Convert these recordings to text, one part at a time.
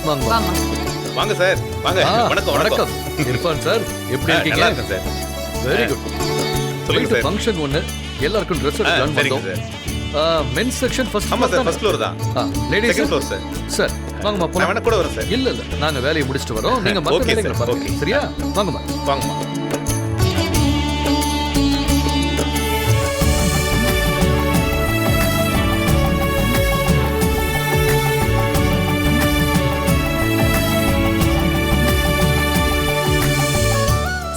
வாங்க வாமா. வாங்க சார் வாங்க. வணக்கம் வணக்கம் இர்ஃபான் சார், எப்படி இருக்கீங்க? நல்லா இருக்கேன் சார். Very good. சொல்லுங்க சார். ஃபங்க்ஷன் ஒன்னு எல்லாருக்கும் Dress எடுக்கலாம் சரிங்க வந்தோம். சார். மென்ஸ் செக்ஷன் ஃபர்ஸ்ட் ஆமா சார், ஃபர்ஸ்ட் ஃப்ளோர் தான். Ladies second floor sir. Sir வாங்கம்மா நான் போலாம். வேணா கூட வரேன் சார். இல்ல நாங்க வேலையை முடிச்சிட்டு வரோம், நீங்க மத்த Okay, வேலைகளை sir. பாருங்க. Okay. சரியா? வாங்கம்மா. வாங்கம்மா.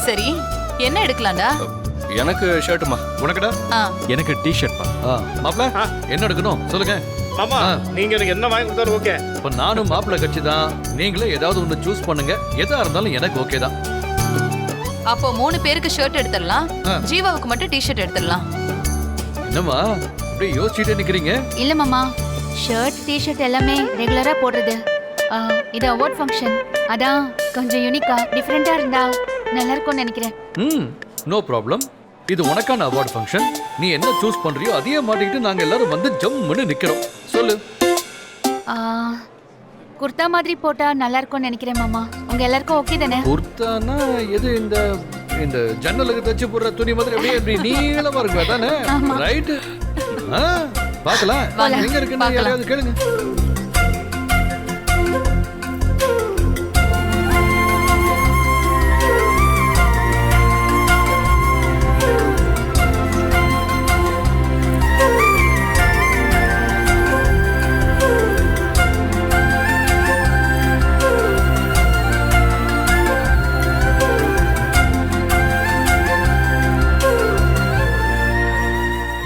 சரி, என்ன எடுக்கலாம்டா? எனக்கு ஷர்ட்டுமா. உனக்குடா? எனக்கு டிஷர்ட்ப்பா. மாப்ள என்ன எடுக்கணும் சொல்லுங்க. மாமா நீங்க எனக்கு என்ன வாங்கி கொடுத்தாலும் ஓகே. இப்ப நானும் மாப்பிள்ள கட்சி தான், நீங்களே ஏதாவது ஒண்ணு சூஸ் பண்ணுங்க, எதா இருந்தாலும் எனக்கு ஓகே தான். அப்போ 3 பேருக்கு ஷர்ட் எடுத்துடலாம், ஜீவாவுக்கு மட்டும் டி-ஷர்ட் எடுத்துடலாம். என்னம்மா அப்படியே யோசிச்சுட்டே நிக்கிறீங்க? இல்ல மாமா, ஷர்ட் டி-ஷர்ட் எல்லாமே ரெகுலரா போடுறது. இது அவார்ட் ஃபங்க்ஷன், அதான் கொஞ்சம் யூனிக்கா டிஃபரெண்டா இருந்தா நல்லா இருக்கும்னு நினைக்கிறேன். No problem. இது உனக்கான அவார்ட் ஃபங்க்ஷன், நீ என்ன சூஸ் பண்றியோ அதையே மாட்டிக்கிட்டு நாங்க எல்லாரும் வந்து ஜம்முன்னு நிக்கிறோம். சொல்லு. குர்தா மாதிரி போட்டா நல்லா இருக்கும்னு நினைக்கிறேன் மாமா. உங்க எல்லாருக்கும் ஓகே தானே? குர்தானா எது? இந்த இந்த ஜன்னலுக்கு தச்சு போடுற துணி மாதிரி அப்படியே இப்படி நீளமா இருக்கு அதானே? ரைட். பார்க்கலாம். எங்க இருக்குன்னு யாரையாவது கேளுங்க.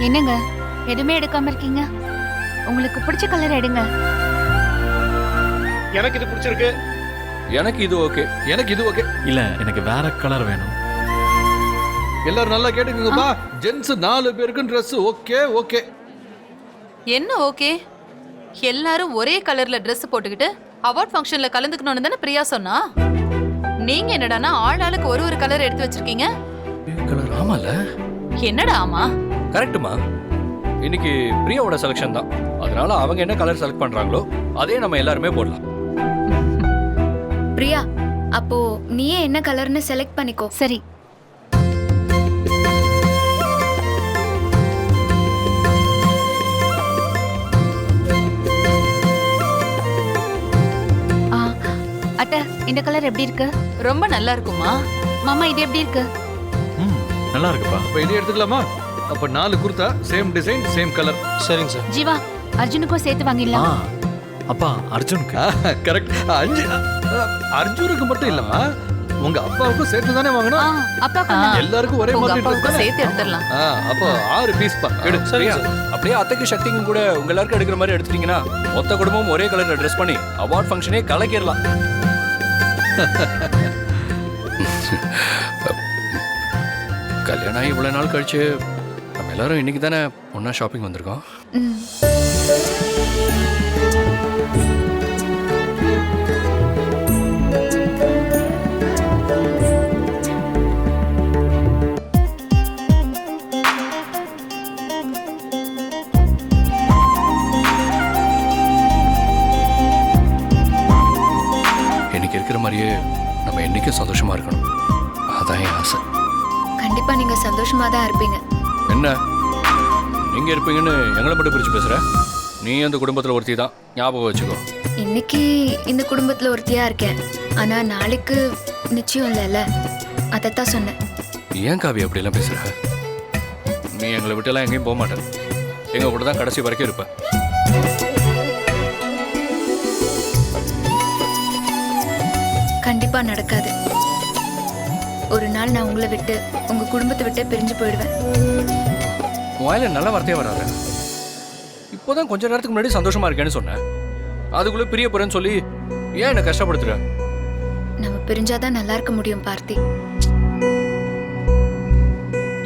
என்னங்க எதுவுமே எடுக்காம இருக்கீங்க? உங்களுக்கு பிடிச்ச கலர் எடுங்க. எனக்கு இது பிடிச்சிருக்கு. எனக்கு இது ஓகே. எனக்கு இது ஓகே. இல்ல எனக்கு வேற கலர் வேணும். எல்லாரும் நல்லா கேட்டுக்கோங்கப்பா. ஜென்ஸ் 4 பேருக்கும் Dress ஓகே ஓகே. என்ன ஓகே? எல்லாரும் ஒரே கலர்ல Dress போட்டுக்கிட்டு அவார்ட் ஃபங்க்ஷன்ல கலந்துக்கணும்னு தானே பிரியா சொன்னா? நீங்க என்னடானா ஆளாளுக்கு ஒரு கலர் எடுத்து வச்சிருக்கீங்க. கலர் ஆமால? என்னடா ஆமா? கரெக்ட்டுமா. இன்னைக்கு பிரியாவோட செலக்ஷன் தான், அதனால அவங்க என்ன கலர் செலக்ட் பண்றாங்களோ அதே நம்ம எல்லாருமே போடலாம். பிரியா, அப்போ நீயே என்ன கலர்னு செலக்ட் பண்ணிக்கோ. சரி. அத்தை, இந்த கலர் எப்படி இருக்கு? ரொம்ப நல்லா இருக்குமா? மாமா இது எப்படி இருக்கு? நல்லா இருக்குப்பா. அப்ப இது எடுத்துக்கலாமா? அப்ப 4 kurta, same design, same colour. சரிங்க சார். ஜீவா, அர்ஜுனுக்கும் சேர்த்து வாங்கிடலாம். அப்பா அர்ஜுனுக்கு கரெக்ட். அர்ஜுனுக்கு மட்டும் இல்லம்மா, உங்க அப்பாவுக்கும் சேர்த்து தானே வாங்கணும். அப்பாவுக்கு எல்லாருக்கும் ஒரே மாதிரி அப்பாவுக்கும் சேர்த்து எடுத்துடலாம். அப்போ 6 பீஸ் பா எடு. சரியா? அப்படியே அத்தைக்கு சக்திக்கும் கூட உங்க எல்லாருக்கும் எடுக்கிற மாதிரி எடுத்துட்டீங்கன்னா மொத்த குடும்பமும் ஒரே கலர்ல ட்ரெஸ் பண்ணி அவார்ட் ஃபங்க்ஷனே கலக்கிடலாம். கல்யாணம் ஆகி இவ்வளவு நாள் கழிச்சு நம்ம எல்லாரும் இன்னைக்கு தானே ஒன்னா ஷாப்பிங் வந்திருக்கோம். இன்னைக்கு இருக்கிற மாதிரியே நம்ம என்னைக்கும் சந்தோஷமா இருக்கணும், அதான் என் ஆசை. கண்டிப்பா நீங்க சந்தோஷமா தான் இருப்பீங்க. என்ன நீங்க இருப்பீங்கன்னு எங்களை மட்டும் பிரிச்சு பேசுற? நீ அந்த குடும்பத்துல ஒருத்தி தான், ஞாபகம் வச்சுக்கோ. இன்னைக்கு இந்த குடும்பத்துல ஒருத்தியா இருக்கேன், ஆனா நாளைக்கு நிச்சயம் இல்லைல்ல, அதைத்தான் சொன்னேன். ஏன் காவி அப்படி எல்லாம் பேசுற? நீ எங்களை விட்டுலாம் எங்கேயும் போக மாட்டேன், எங்க கூட தான் கடைசி வரைக்கும் இருப்ப. கண்டிப்பா நடக்காது. ஒரு நாள் நான் உங்களை விட்டு உங்க குடும்பத்தை விட்டு பிரிஞ்சு போயிடுவேன். வாயில நல்ல வார்த்தையே வராத. இப்போதான் கொஞ்ச நேரத்துக்கு முன்னாடி சந்தோஷமா இருக்கேன்னு சொன்னேன், அதுக்குள்ள பிரிய போறேன்னு சொல்லி ஏன் என்ன கஷ்டப்படுத்துற? நம்ம பிரிஞ்சாதான் நல்லா இருக்க முடியும் பார்த்தி.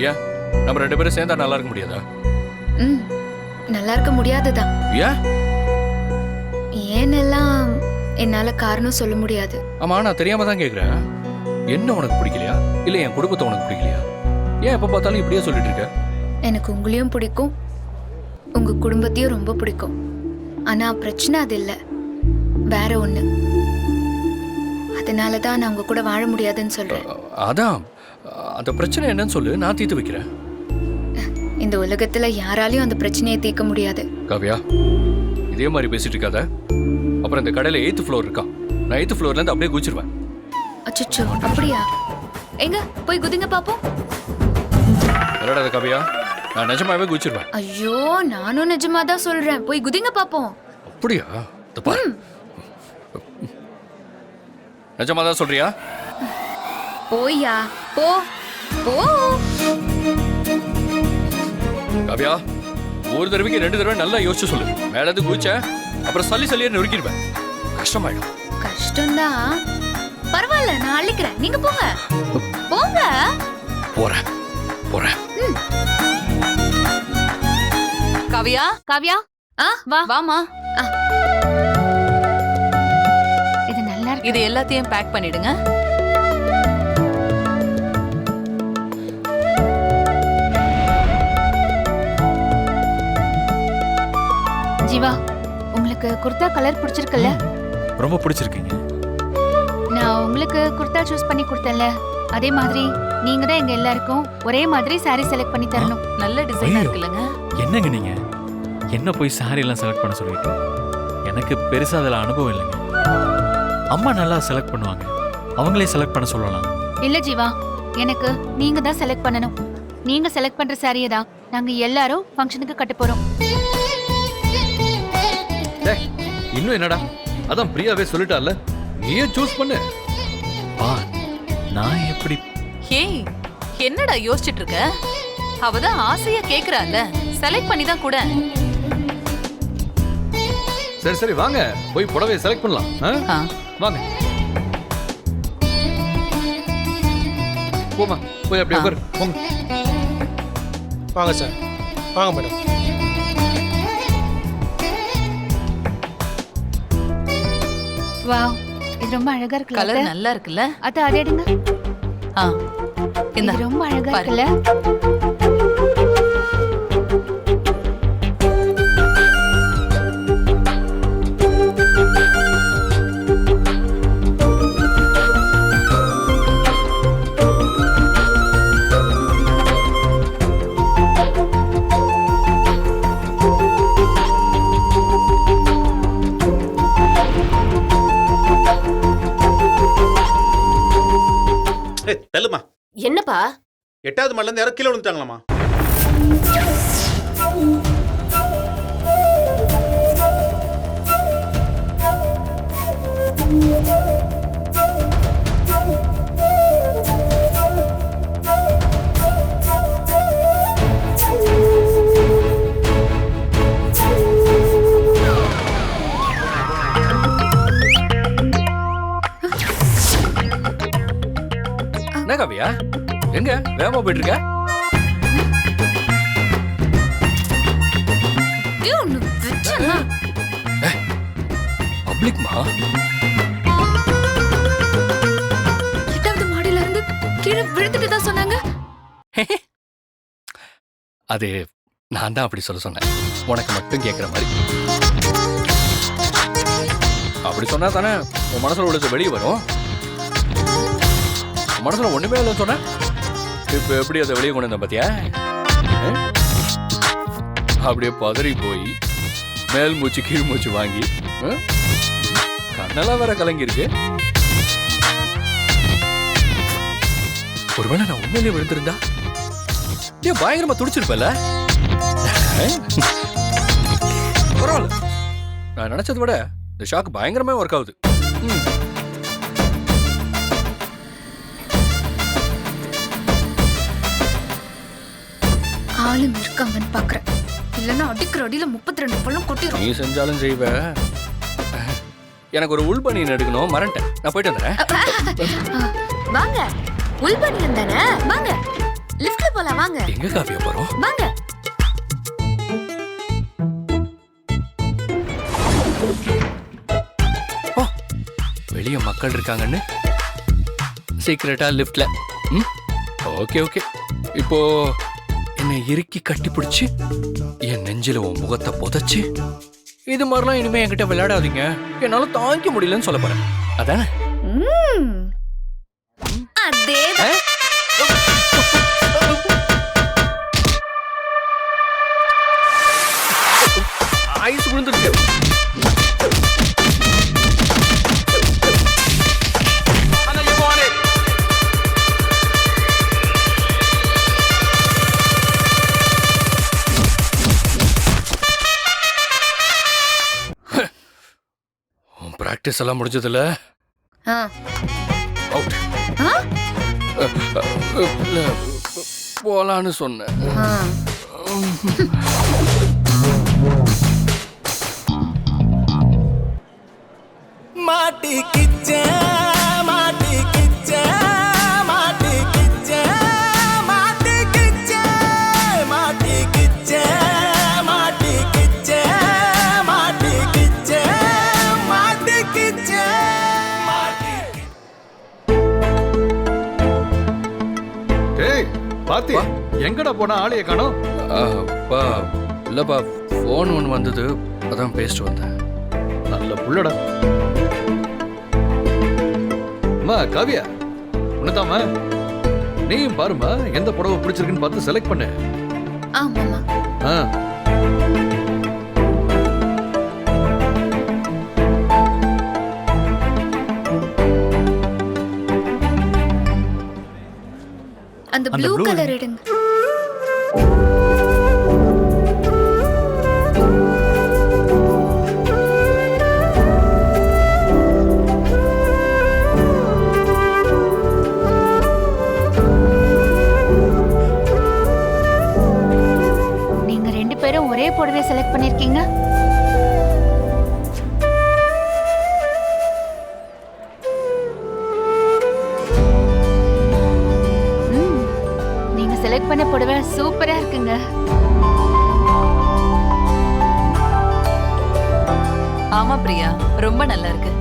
ஏன் நம்ம 2 பேரும் சேர்ந்தா நல்லா இருக்க முடியாதா? நல்லா இருக்க முடியாதுதான். ஏன்? ஏன்னெல்லாம் என்னால காரணம் சொல்ல முடியாது. ஆமா, நான் தெரியாம தான் கேக்குறேன். என்ன உனக்கு பிடிக்கலையா இல்ல என் குடும்பத்தை உனக்கு பிடிக்கலையா? ஏன் எப்ப பார்த்தாலும் இப்படியே சொல்லிட்டு இருக்க? எனக்கு உங்களையும் பிடிக்கும், உங்க குடும்பத்தையும் ரொம்ப பிடிக்கும். ஆனா பிரச்சனை அது இல்ல, வேற ஒண்ணு. அதனால தான் நான் உங்க கூட வாழ முடியாதுன்னு சொல்றேன். அதான் அந்த பிரச்சனை என்னன்னு சொல்லு, நான் தீர்த்து வைக்கிறேன். இந்த உலகத்துல யாராலையும் அந்த பிரச்சனையை தீர்க்க முடியாது. காவியா, இதே மாதிரி பேசிட்டு இருக்காத. அப்புறம் இந்த கடையில 8th ஃப்ளோர் இருக்கா, நான் 8th ஃப்ளோர்ல இருந்து அப்படியே குதிச்சிருவேன். அச்சச்சோ, அப்படியா? எங்க போய் குதிங்க பாப்போம். விளையாடாத காவியா, நான் நிஜமாவே குதிச்சிருவேன். ஐயோ, நானும் நிஜமா தான் சொல்றேன், போய் குதிங்க பாப்போம். அப்படியா? இதோ பாரு. நிஜமா தான் சொல்றியா? போய்யா, போ போ. காவியா, ஒரு தடவைக்கு 2 தடவை நல்லா யோசிச்சு சொல்லு. மேல இருந்து குதிச்ச அப்புறம் சல்லியே நொறுக்கிடுவேன். கஷ்டமாயிடும். கஷ்டம்தான், பரவாயில்ல, நான் அள்ளிக்கிறேன். நீங்க போங்க போங்க. போறேன் போறேன். காவியா, காவ்யா, வா. வாமா. இது நல்லா இருக்கு. இது எல்லாத்தையும் பேக் பண்ணிடுங்க. ஜீவா, உங்களுக்கு குர்தா கலர் பிடிச்சிருக்குல்ல? ரொம்ப பிடிச்சிருக்கீங்க. நான் உங்களுக்கு குர்தா சூஸ் பண்ணி கொடுத்தேன்ல, அதே மாதிரி நீங்க தான் எங்க எல்லாருக்கும் ஒரே மாதிரி saree செலக்ட் பண்ணி தரணும். நல்ல டிசைனா ஐயோ. இருக்குல்லங்க. என்னங்க நீங்க என்ன போய் சாரி எல்லாம் செலக்ட் பண்ண சொல்லிட்டு? எனக்கு பெருசா அதில் அனுபவம் இல்லைங்க. அம்மா நல்லா செலக்ட் பண்ணுவாங்க, அவங்களே செலக்ட் பண்ண சொல்லலாம். இல்ல ஜீவா, எனக்கு நீங்க தான் செலக்ட் பண்ணணும். நீங்க செலக்ட் பண்ற சாரியை தான் நாங்க எல்லாரும் ஃபங்க்ஷனுக்கு கட்ட போறோம். டேய், இன்னும் என்னடா? அதான் பிரியாவே சொல்லிட்டால, நீயே சூஸ் பண்ணு. பா, நான் எப்படி? ஏய், என்னடா யோசிச்சுட்டு இருக்க? அவதான் ஆசையா கேக்குறால, செலக்ட் பண்ணி தான் கூட. சரி சரி வாங்க, போய் புடவையை செலக்ட் பண்ணலாம். ஆ. வாங்க போமா, போய் அப்படியே உட்காரு. போங்க. வாங்க சார், வாங்க மேடம். வாவ், இது ரொம்ப அழகா இருக்குல்ல? கலர் நல்லா இருக்குல்ல? அத அதை எடுங்க. ஆ, இது இந்த ரொம்ப அழகா பாரு. இருக்குல்ல? தள்ளுமா. என்னப்பா? 8வது மாடில இருந்து யாரோ கீழே விழுந்துட்டாங்களாமா. என்ன காவியா, எங்க வேகமா போயிட்டு இருக்க? பப்ளிக்மா, 8வது மாடியில இருந்து கீழே விழுந்துட்டு தான் சொன்னாங்க. அது நான் தான் அப்படி சொல்ல சொன்னேன், உனக்கு மட்டும் கேட்குற மாதிரி. அப்படி சொன்னா தானே உன் மனசுல உள்ளது வெளியே வரும். உன் மனசுல ஒண்ணுமே இல்லைன்னு சொன்ன, இப்ப எப்படி அதை வெளியே கொண்டு வந்த பாத்தியா? அப்படியே பதறி போய் மேல் மூச்சு கீழ் மூச்சு வாங்கி கண்ணெல்லாம் வேற கலங்கி இருக்கு. ஒருவேளை நான் உண்மையிலேயே விழுந்திருந்தா ஏன் பயங்கரமா துடிச்சிருப்பல? பரவாயில்ல, நான் நினைச்சதை விட இந்த ஷாக் பயங்கரமா ஒர்க் ஆகுது. ஆளும் இருக்காங்கன்னு பாக்குறேன், இல்லன்னா அடிக்கிற அடியில 32 பழம் கொட்டிரும். நீ செஞ்சாலும் செய்வ. எனக்கு ஒரு உள் பனியன் எடுக்கணும், மறந்துட்டேன். நான் போயிட்டு வந்துடுறேன். வாங்க, உள்பனியன் தானே, வாங்க லிஃப்ட்ல போலாம். வாங்க. எங்க காவியா போறோம்? வாங்க. வெளிய மக்கள் இருக்காங்கன்னு சீக்கிரட்டா லிஃப்ட்ல. Okay okay. இப்போ என்னை இறுக்கி கட்டி பிடிச்சி என் நெஞ்சில உன் முகத்தை புதைச்சு, இது மாதிரிலாம் இனிமே என்கிட்ட விளையாடாதீங்க, என்னால தாங்கிக்க முடியலன்னு சொல்ல போறேன். அதானே? அதே ஐஸ் விழுந்துருக்கு. பிராக்டிஸ் எல்லாம் முடிஞ்சதுல அவுட். இல்ல, போலான்னு சொன்னேன். டேய் பாத்தி எங்கடா போனா ஆளைய காணோம்? அப்பா இல்லப்பா, ஃபோன் ஒன்று வந்தது, அதான் பேசிட்டு வந்தேன். நல்ல புள்ளடா. அம்மா காவியா, உன்னதாம்மா, நீயும் பாருமா எந்த புடவை பிடிச்சிருக்குன்னு பார்த்து செலக்ட் பண்ணு. ஆமாமா. ஆ அந்த அந்த ப்ளூ blue கலர் எடுங்க. நீங்க ரெண்டு பேரும் ஒரே புடவை செலக்ட் பண்ணிருக்கீங்க. நீங்க செலக்ட் பண்ண புடவை சூப்பரா இருக்குங்க. ஆமா பிரியா, ரொம்ப நல்லா இருக்கு.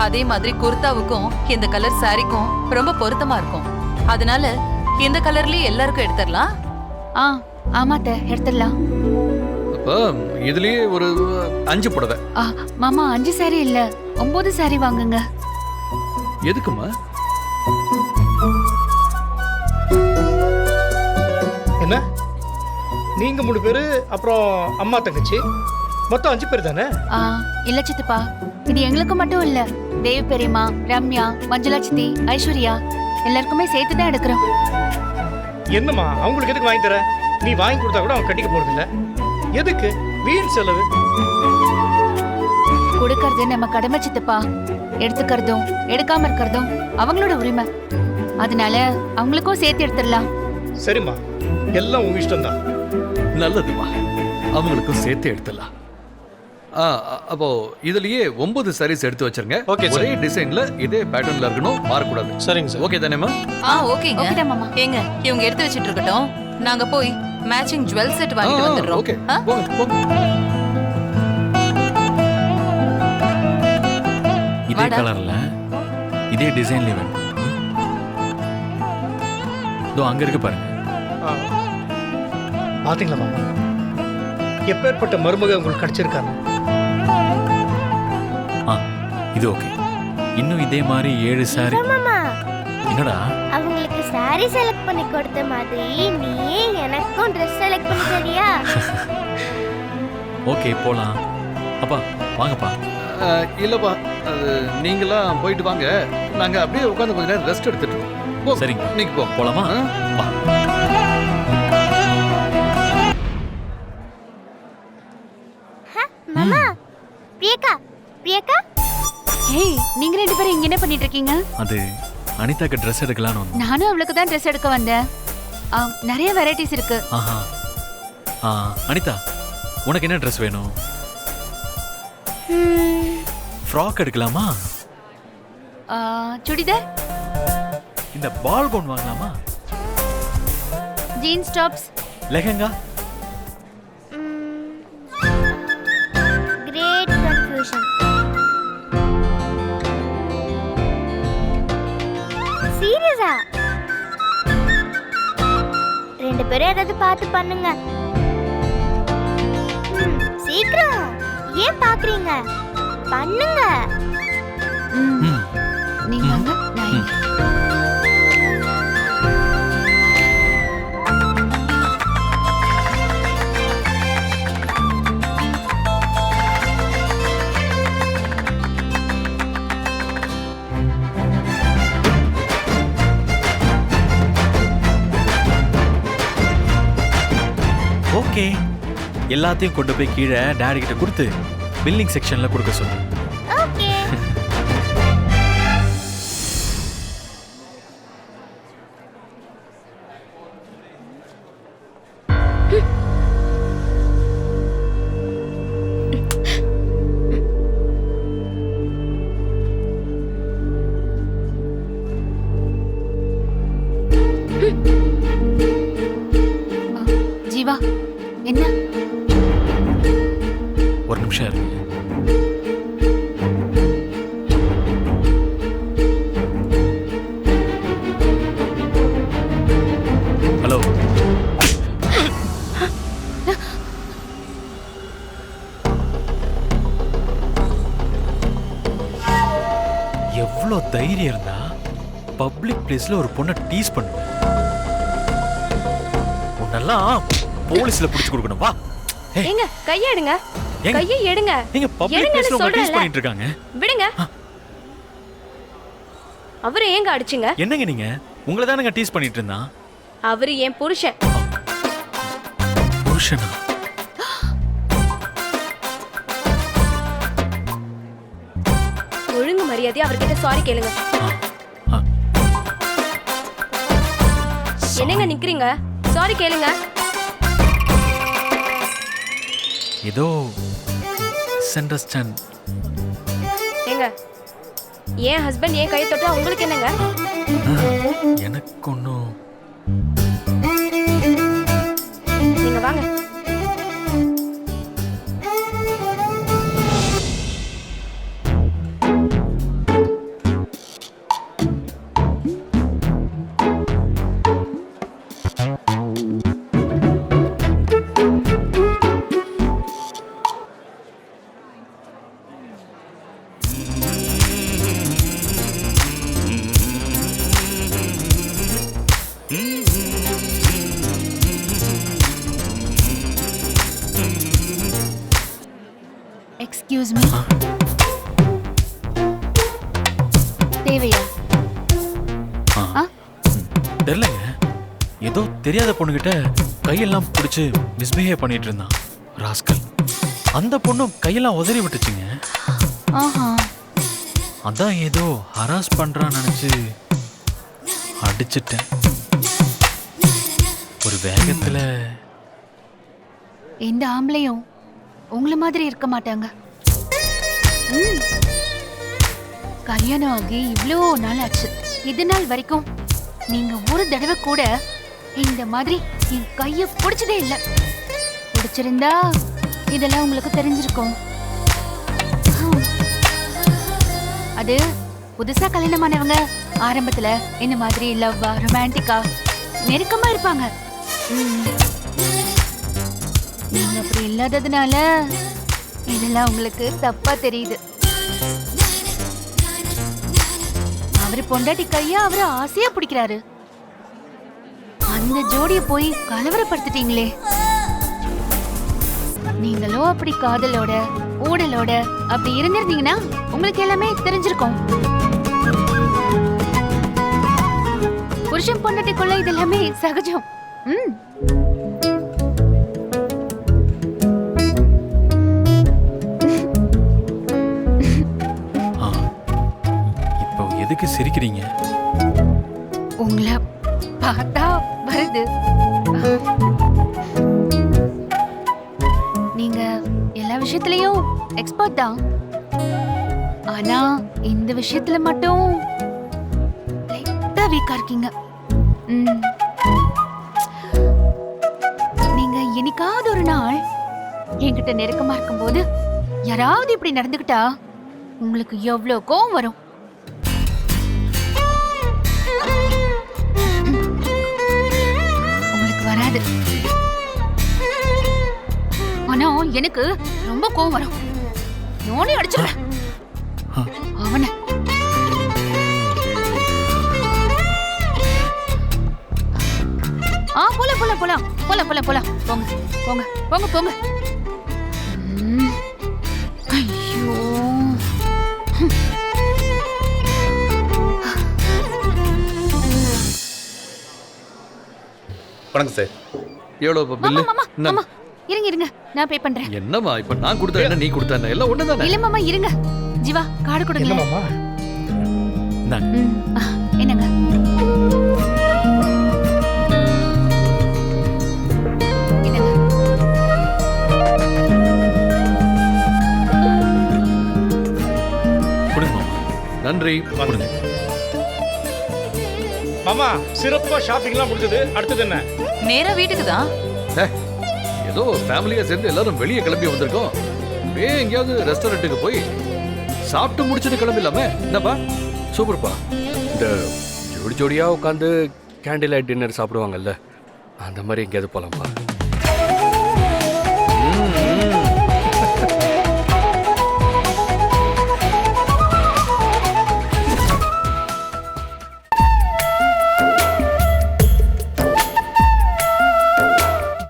அதே மாதிரி குர்தாவுக்கும் இந்த கலர் சாரிக்கும் ரொம்ப பொருத்தமா இருக்கும். அதனால இந்த கலர்லயே எல்லாருக்கும் எடுத்துடலாம். ஆ ஆமாத்த, எடுத்துடலாம். அப்ப இதுலயே ஒரு 5 புடவை. மாமா 5 சாரி இல்ல 9 சாரி வாங்குங்க. எதுக்குமா? என்ன நீங்க 3 பேரு, அப்புறம் அம்மா தங்கச்சி, மொத்தம் 5 பேர் தானே? இல்ல சித்தப்பா, இது எங்களுக்கு மட்டும் இல்ல, தேவ் பெரியம்மா, ரம்யா, மஞ்சுளா சித்தி, ஐஸ்வர்யா எல்லாருக்குமே சேர்த்து தான் எடுக்கிறோம். என்னம்மா அவங்களுக்கு எதுக்கு வாங்கி தர? நீ வாங்கி கொடுத்தா கூட அவங்க கட்டிக்க போறது இல்ல. எதுக்கு வீண் செலவு? கொடுக்கறது நம்ம கடமை சித்தப்பா, எடுத்துக்கிறதும் எடுக்காம இருக்கிறதும் அவங்களோட உரிமை. அதனால அவங்களுக்கும் சேர்த்து எடுத்துடலாம். சரிம்மா, எல்லாம் உங்க இஷ்டம் தான். நல்லதுமா, அவங்களுக்கும் சேர்த்து எடுத்துடலாம். அப்போ இதுலயே 9 சாரீஸ் எடுத்து வச்சிருங்க. Okay, sir. ஒரே டிசைன்ல இதே பேட்டர்ன்ல இருக்கணும், மாறக்கூடாது. சரிங்க சார். ஓகே தானேமா? ஓகேங்க. ஓகே தான் மாமா. ஏங்க இவங்க எடுத்து வச்சிட்டு இருக்கட்டும், நாங்க போய் மேட்சிங் ஜுவல் செட் வாங்கிட்டு வந்துடுறோம். ஓகே ஆ? போங்க போங்க. இதே வாடா. கலர்ல இதே டிசைன்ல வேணும். இதோ அங்க இருக்கு பாருங்க. பாத்தீங்களா மாமா, எப்பேற்பட்ட மருமக உங்களுக்கு கிடைச்சிருக்காங்க. இது ஓகே. இன்னும் இதே மாதிரி 7 சாரி. மாமா, என்னடா அவங்களுக்கு சாரி செலக்ட் பண்ணி கொடுத்த மாதிரி நீயே எனக்கும் ட்ரெஸ் செலக்ட் பண்ணி தரியா? ஓகே போலாம். அப்பா வாங்கப்பா. இல்லப்பா, அது நீங்களாம் போயிட்டு வாங்க, நாங்க அப்படியே உட்காந்து கொஞ்ச நேரம் ரெஸ்ட் எடுத்துட்டு இருக்கோம். போ, சரிங்க. நீங்க போ. போலாமா? வா. மாமா, பிரியக்கா, பிரியக்கா, ஏய், நீங்க ரெண்டு பேரும் இங்க என்ன பண்ணிட்டு இருக்கீங்க? அது அனிதாக்கு ட்ரெஸ் எடுக்கலான்னு வந்தோம். நானும் அவளுக்கு தான் ட்ரெஸ் எடுக்க வந்தேன். நிறைய வெரைட்டிஸ் இருக்கு. ஆஹா. அனிதா, உனக்கு என்ன ட்ரெஸ் வேணும்? ஃப்ராக் எடுக்கலாமா? சுடிதார், இந்த பால் கவுன் வாங்கலாமா? Jeans tops, lehenga? Great confusion. சீரியஸா? 2 பேரும் ஏதாவது பார்த்து பண்ணுங்க. சீக்கிரம், ஏன் பாக்குறீங்க? பண்ணுங்க. ம். நீங்க வாங்க, நான் இங்க. ஓகே, எல்லாத்தையும் கொண்டு போய் கீழே டாடி கிட்ட கொடுத்து பில்லிங் செக்ஷன்ல கொடுக்க சொல்லு. ஓகே. ஜீவா, என்ன? ஒரு நிமிஷம் இருங்க. ஹலோ, எவ்வளோ தைரியம் இருந்தா பப்ளிக் பிளேஸ்ல ஒரு பொண்ணை டீஸ் பண்ணுவேன். உன்னெல்லாம் போலீஸ்ல பிடிச்சு கொடுக்கணும். வா. ஏய், ஏங்க கையை எடுங்க, ஏங்க, கையை எடுங்க. நீங்க பப்ளிக் எடுங்கன்னு பிளேஸ்ல உங்களை டீஸ் சொல்றேன்ல. பண்ணிட்டு இருக்காங்க. விடுங்க. அவரு ஏங்க அடிச்சீங்க? என்னங்க நீங்க? உங்களை தானங்க டீஸ் பண்ணிட்டு இருந்தான். அவரு என் புருஷன். புருஷனா? ஒழுங்கு மரியாதையா அவர்கிட்ட சாரி கேளுங்க. ஆ, ஆ. என்னங்க நிக்கிறீங்க? சாரி கேளுங்க. ஏதோ மிஸ்அண்டர்ஸ்டாண்ட். ஏங்க என் ஹஸ்பண்ட் என் கையை தொட்டா உங்களுக்கு என்னங்க? எனக்கு ஒன்றும். நீங்க வாங்க. Excuse me. தேவையா? ஆ, தெரியலங்க. ஏதோ தெரியாத பொண்ணுகிட்ட கையெல்லாம் பிடிச்சு மிஸ்பிஹேவ் பண்ணிட்டு இருந்தான் ராஸ்கல். அந்த பொண்ணும் கையெல்லாம் உதறி விட்டுச்சுங்க. ஆஹா. அதான் ஏதோ ஹராஸ் பண்றான்னு நினைச்சு அடிச்சிட்டேன். ஒரு வேகத்துல. எந்த ஆம்பளையும் உங்களை மாதிரி இருக்க மாட்டாங்க. ம். கல்யாணம் ஆகி இவ்வளோ நாள் ஆச்சு. இது நாள் வரைக்கும் நீங்க ஒரு தடவை கூட இந்த மாதிரி என் கைய பிடிச்சதே இல்லை. பிடிச்சிருந்தா இதெல்லாம் உங்களுக்கு தெரிஞ்சிருக்கும். அது புதுசா கல்யாணமானவங்க ஆரம்பத்துல இந்த மாதிரி லவ்வா ரொமான்டிக்கா நெருக்கமா இருப்பாங்க. நீங்க அப்படி இல்லாததுனால இதெல்லாம் உங்களுக்கு தப்பா தெரியுது. அவரு பொண்டாட்டி கையா அவரு ஆசையா பிடிக்கிறாரு. அந்த ஜோடிய போய் கலவரப்படுத்திட்டீங்களே. நீங்களும் அப்படி காதலோட ஊடலோட அப்படி இருந்திருந்தீங்கன்னா உங்களுக்கு எல்லாமே தெரிஞ்சிருக்கும். புருஷன் பொண்டாட்டிக்குள்ள இதெல்லாமே சகஜம். இப்போ எதுக்கு சிரிக்கிறீங்க? உங்களை பார்த்தா வருது. நீங்க எல்லா விஷயத்திலயும் எக்ஸ்பர்ட் தான். ஆனா இந்த விஷயத்துல மட்டும் லைட்டா வீக்கா இருக்கீங்க. நீங்க என்னைக்காவது ஒரு நாள் என்கிட்ட நெருக்கமா இருக்கும்போது யாராவது இப்படி நடந்துக்கிட்டா உங்களுக்கு எவ்வளவு கோவம் வரும். உங்களுக்கு வராது. ஆனா எனக்கு ரொம்ப கோவம் வரும். நானே அடிச்சிருவேன் அவனை. போலாம் போலாம் போலாம் போலாம் போங்க போங்க போங்க போங்க ம். ஐயோ வணக்கம் சார். எவ்வளவு மாமா பில்லு மாமா மாமா இருங்க இருங்க நான் பே பண்றேன். என்னம்மா இப்ப நான் கொடுத்தா என்ன நீ கொடுத்தா என்ன எல்லாம் ஒண்ணுதானே இல்ல மாமா இருங்க. ஜீவா கார்டு கொடுங்க. என்னமாமா இந்தாங்க. என்னங்க என்னங்க கொடுங்க மாமா. நன்றி கொடுங்க மாமா. சிறப்பா ஷாப்பிங்லாம் முடிஞ்சது. அடுத்தது என்ன? நேரா வீட்டுக்கு தான். ஏதோ ஃபேமிலியா சேர்ந்து எல்லாரும் வெளியே கிளம்பி வந்திருக்கோம். அப்படியே எங்கேயாவது ரெஸ்டாரண்ட்டுக்கு போய் சாப்பிட்டு முடிச்சுட்டு கிளம்பிடலாமே. என்னப்பா? சூப்பர்ப்பா. இந்த ஜோடி ஜோடியாக உட்காந்து கேண்டில் லைட் டின்னர் சாப்பிடுவாங்கல்ல, அந்த மாதிரி எங்கேயாவது போகலாம்ப்பா.